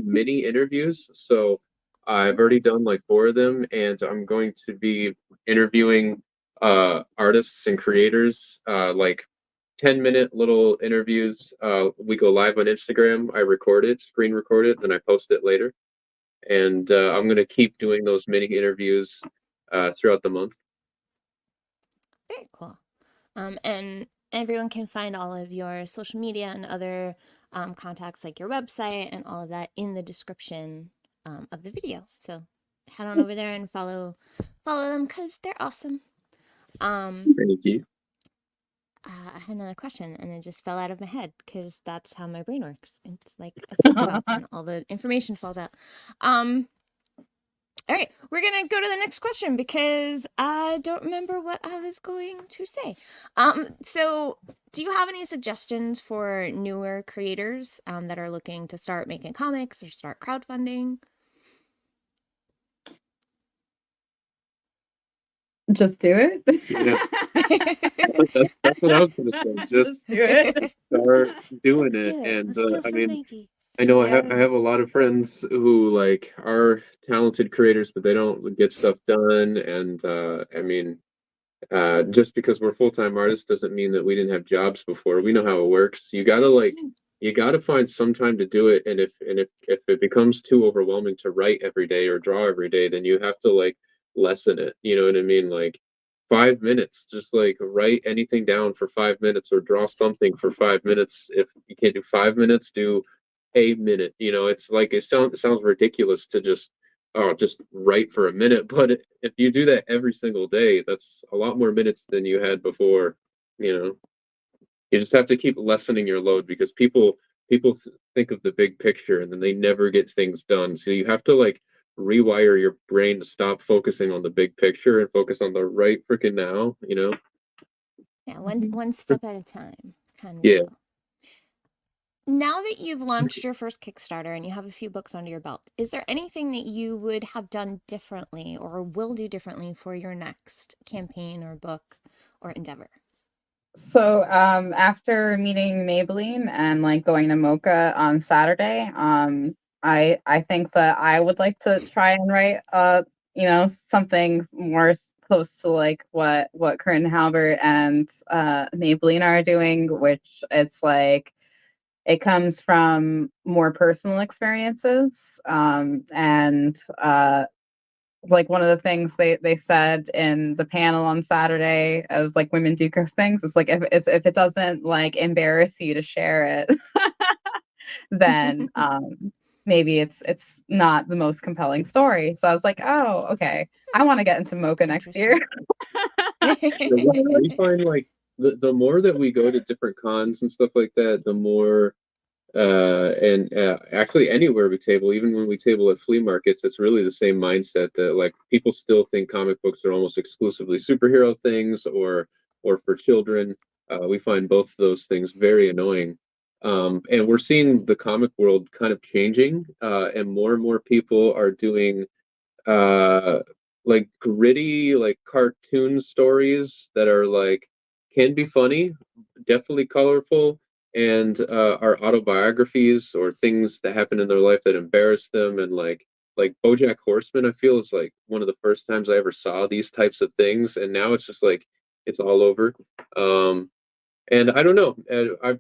mini interviews. So I've Okay. already done like 4 of them, and I'm going to be interviewing artists and creators, like 10-minute little interviews. We go live on Instagram. I record it, screen record it, then I post it later. And I'm going to keep doing those mini interviews throughout the month. Very cool. And everyone can find all of your social media and other contacts, like your website and all of that, in the description of the video. So head on over there and follow them because they're awesome. Thank you. I had another question and it just fell out of my head because that's how my brain works. It's like a flip top and all the information falls out. All right, we're gonna go to the next question because I don't remember what I was going to say. So do you have any suggestions for newer creators that are looking to start making comics or start crowdfunding? Just do it. Yeah. That's what I was gonna say. Just do it. start doing Just it. do it. And Let's do it I for mean, Nike. I know Yeah. I have a lot of friends who like are talented creators, but they don't get stuff done. And I mean, just because we're full-time artists doesn't mean that we didn't have jobs before. We know how it works. You gotta find some time to do it. And if it becomes too overwhelming to write every day or draw every day, then you have to like lessen it. You know what I mean? Like 5 minutes, just like write anything down for 5 minutes or draw something for 5 minutes. If you can't do 5 minutes, do a minute. You know, it's like it sounds ridiculous to just write for a minute, but if you do that every single day, that's a lot more minutes than you had before. You know, you just have to keep lessening your load because people think of the big picture and then they never get things done. So you have to like rewire your brain to stop focusing on the big picture and focus on the right freaking now. You know? Yeah, one step at a time, kind of Yeah. deal. Now that you've launched your first Kickstarter and you have a few books under your belt, is there anything that you would have done differently or will do differently for your next campaign or book or endeavor? So after meeting Maybelline and like going to Mocha on Saturday, I think that I would like to try and write something more close to like what Corinne Halbert and Maybelline are doing, which it's like it comes from more personal experiences, and like one of the things they said in the panel on Saturday of like women do gross things, it's like if it doesn't like embarrass you to share it, then maybe it's not the most compelling story. So I was like, oh, okay, I want to get into Mocha next year. I find like the more that we go to different cons and stuff like that, the more and actually anywhere we table, even when we table at flea markets, it's really the same mindset that like people still think comic books are almost exclusively superhero things or for children. We find both of those things very annoying. And we're seeing the comic world kind of changing, and more people are doing uh like gritty like cartoon stories that are like can be funny, definitely colorful, and are autobiographies or things that happen in their life that embarrass them. And like BoJack Horseman, I feel is like one of the first times I ever saw these types of things, and now it's just like it's all over. And I don't know.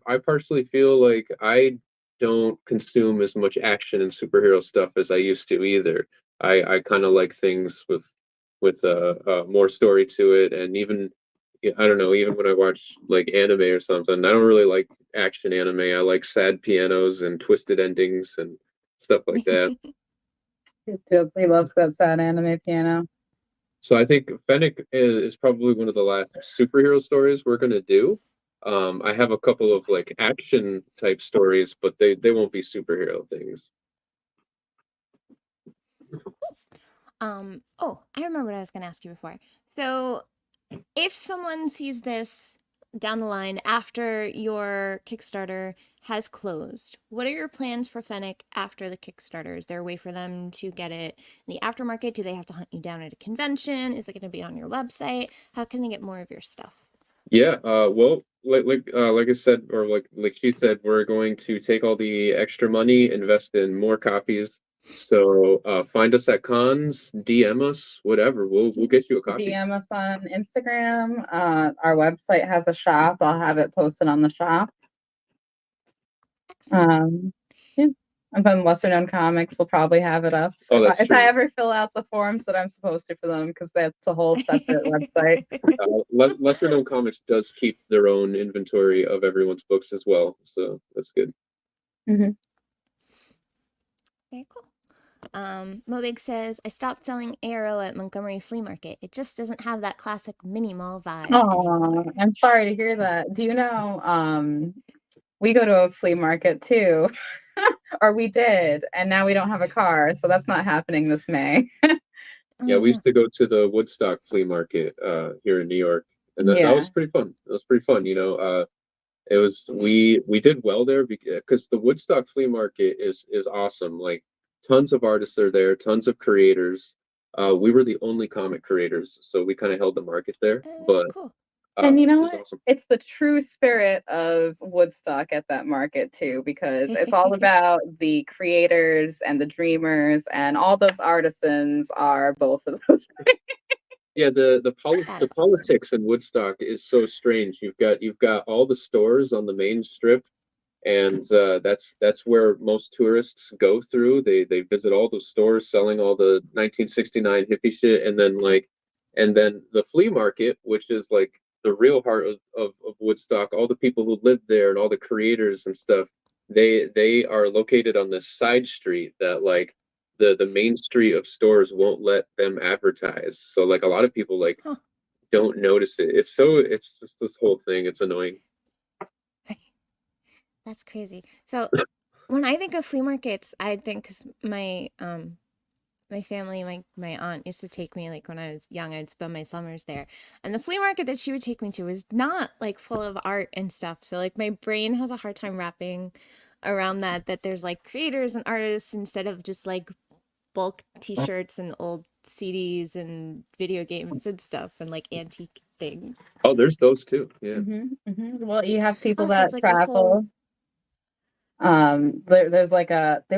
I personally feel like I don't consume as much action and superhero stuff as I used to either. I kind of like things with more story to it, and even I don't know. Even when I watch like anime or something, I don't really like action anime. I like sad pianos and twisted endings and stuff like that. He loves that sad anime piano. So I think Fennec is probably one of the last superhero stories we're gonna do. I have a couple of like action type stories, but they won't be superhero things. Oh, I remember what I was going to ask you before. So, if someone sees this down the line after your Kickstarter has closed, what are your plans for Fennec after the Kickstarter? Is there a way for them to get it in the aftermarket? Do they have to hunt you down at a convention? Is it going to be on your website? How can they get more of your stuff? Yeah, well, like I said, or like she said, we're going to take all the extra money, invest in more copies. So find us at cons, DM us, whatever. We'll get you a copy. DM us on Instagram. Our website has a shop. I'll have it posted on the shop. Excellent. Yeah. And then lesser known comics will probably have it up Oh, that's if true. I ever fill out the forms that I'm supposed to for them, because that's a whole separate website. Lesser known comics does keep their own inventory of everyone's books as well, so that's good. Mm-hmm. Very cool. Mobig says, I stopped selling Arrow at Montgomery Flea Market. It just doesn't have that classic mini mall vibe anymore. Oh, I'm sorry to hear that. Do you know, we go to a flea market too, or we did, and now we don't have a car, so that's not happening this May. Yeah, Oh we no. used to go to the Woodstock flea market here in New York, and that Yeah. was pretty fun. That was pretty fun. It was we did well there because the Woodstock flea market is awesome. Like tons of artists are there, tons of creators. We were the only comic creators, so we kind of held the market there. That's But cool. And you it know was what? awesome. It's the true spirit of Woodstock at that market too, because it's all about the creators and the dreamers, and all those artisans are both of those things. Yeah, the That's awesome. politics in Woodstock is so strange. You've got all the stores on the main strip, and that's where most tourists go through. They visit all the stores selling all the 1969 hippie shit, and then the flea market, which is like the real heart of Woodstock. All the people who live there and all the creators and stuff, they are located on this side street that like the main street of stores won't let them advertise. So like a lot of people like Huh. don't notice it. It's just this whole thing. It's annoying. That's crazy. So when I think of flea markets, I think because my family, my aunt used to take me like when I was young, I'd spend my summers there. And the flea market that she would take me to was not like full of art and stuff. So like my brain has a hard time wrapping around that there's like creators and artists instead of just like bulk t-shirts and old CDs and video games and stuff and like antique things. Oh, there's those too. Yeah. Well, you have people Oh, so that it's like a whole travel. There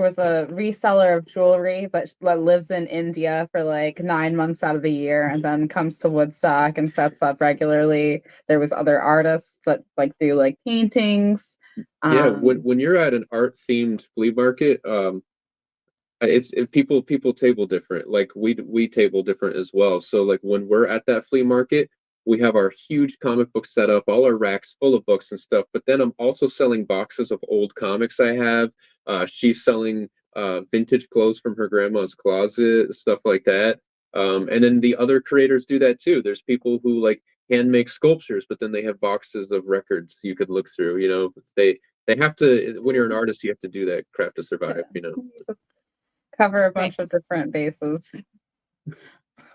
was a reseller of jewelry that lives in India for like 9 months out of the year, and then comes to Woodstock and sets up regularly. There was other artists that like do like paintings. Yeah, when you're at an art themed flea market, people table different. Like we table different as well. So like when we're at that flea market, we have our huge comic book setup, all our racks full of books and stuff. But then I'm also selling boxes of old comics I have. She's selling vintage clothes from her grandma's closet, stuff like that. And then the other creators do that too. There's people who like hand make sculptures, but then they have boxes of records you could look through. They have to, when you're an artist, you have to do that crap to survive. Just cover a right. bunch of different bases.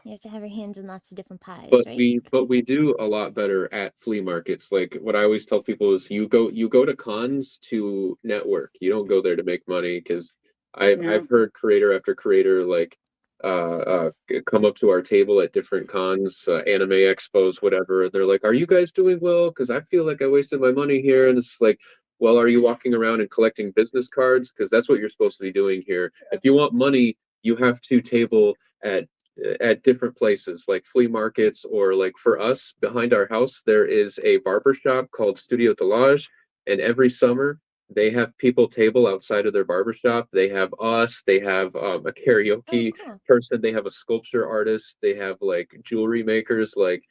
You have to have your hands in lots of different pies, But right? we do a lot better at flea markets. Like what I always tell people is you go to cons to network. You don't go there to make money because I've heard creator after creator like come up to our table at different cons, anime expos, whatever. They're like, "Are you guys doing well? Because I feel like I wasted my money here." And it's like, well, are you walking around and collecting business cards? Because that's what you're supposed to be doing here. If you want money, you have to table at different places like flea markets, or like for us behind our house there is a barber shop called Studio Delage, and every summer they have people table outside of their barber shop. They have us, they have a Oh, karaoke cool. person, they have a sculpture artist, they have like jewelry makers, like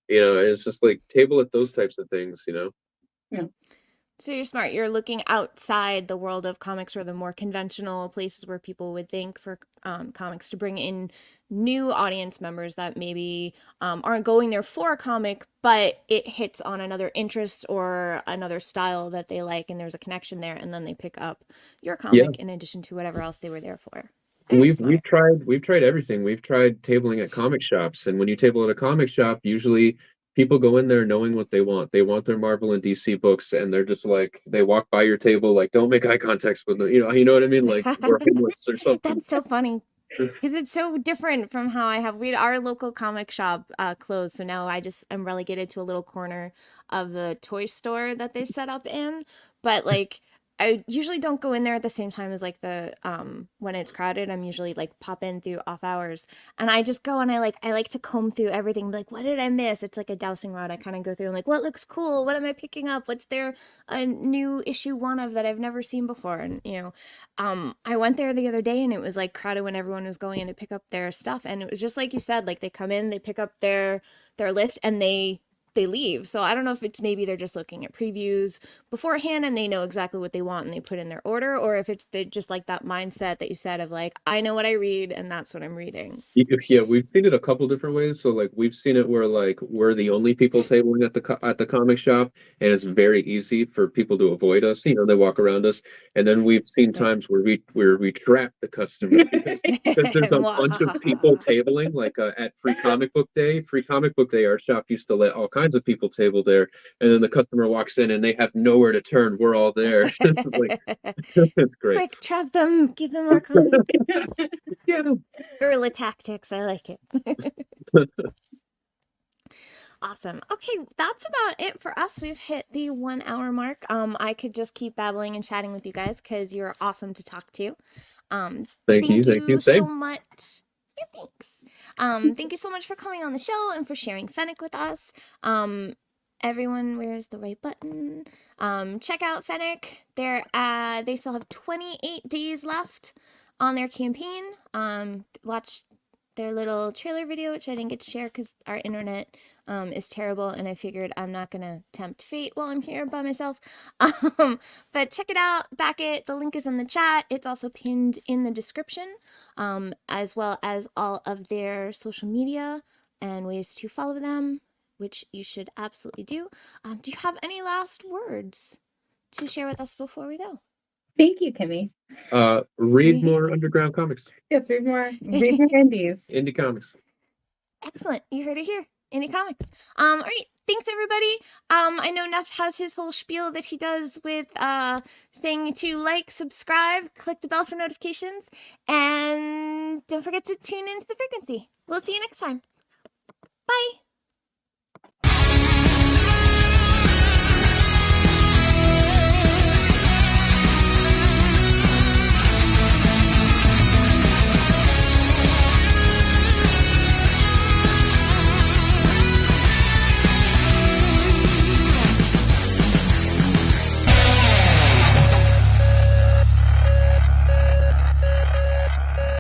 it's just like table at those types of things. Yeah. So you're smart. You're looking outside the world of comics or the more conventional places where people would think for comics to bring in new audience members that maybe aren't going there for a comic, but it hits on another interest or another style that they like, and there's a connection there, and then they pick up your Yeah, comic in addition to whatever else they were there for. Very we've smart. tried everything. We've tried tabling at comic shops, and when you table at a comic shop, usually people go in there knowing what they want. They want their Marvel and DC books, and they're just like they walk by your table like, don't make eye contact with them. You know what I mean? Like we're homeless or something. That's so funny. Because it's so different from how our local comic shop closed, so now I'm relegated to a little corner of the toy store that they set up in. But like I usually don't go in there at the same time as like the when it's crowded. I'm usually like pop in through off hours, and I just go and I like to comb through everything. Like, what did I miss? It's like a dowsing rod. I kind of go through and like, what looks cool? What am I picking up? What's there a new issue one of that I've never seen before? And I went there the other day and it was like crowded when everyone was going in to pick up their stuff, and it was just like you said, like they come in, they pick up their list, and they leave. So I don't know if it's maybe they're just looking at previews beforehand and they know exactly what they want and they put in their order, or if it's they just like that mindset that you said of like, I know what I read and that's what I'm reading. Yeah, we've seen it a couple different ways. So like we've seen it where like we're the only people tabling at the comic shop, and it's very easy for people to avoid us. They walk around us, and then we've seen Yeah. times where we trap the customer because there's a bunch of people tabling. Like at Free Comic Book Day, our shop used to let all kinds of people table there, and then the customer walks in and they have nowhere to turn. We're all there. Like it's great. Quick, trap them, give them our comic. Yeah. Guerrilla tactics, I like it. Awesome. Okay, that's about it for us. We've hit the 1 hour mark. I could just keep babbling and chatting with you guys because you're awesome to talk to. Thank you. So Same. much. Yeah, thanks. Thank you so much for coming on the show and for sharing Fennec with us. Everyone, where's the right button? Check out Fennec. They still have 28 days left on their campaign. Watch their little trailer video, which I didn't get to share because our internet is terrible, and I figured I'm not gonna tempt fate while I'm here by myself. But check it out, back it. The link is in the chat. It's also pinned in the description, as well as all of their social media and ways to follow them, which you should absolutely do. Do you have any last words to share with us before we go? Thank you, Timmy. Read more underground comics. Yes, read more indies. Indie comics. Excellent. You heard it here. Indie comics. All right. Thanks, everybody. I know Neff has his whole spiel that he does with saying to like, subscribe, click the bell for notifications, and don't forget to tune into the frequency. We'll see you next time.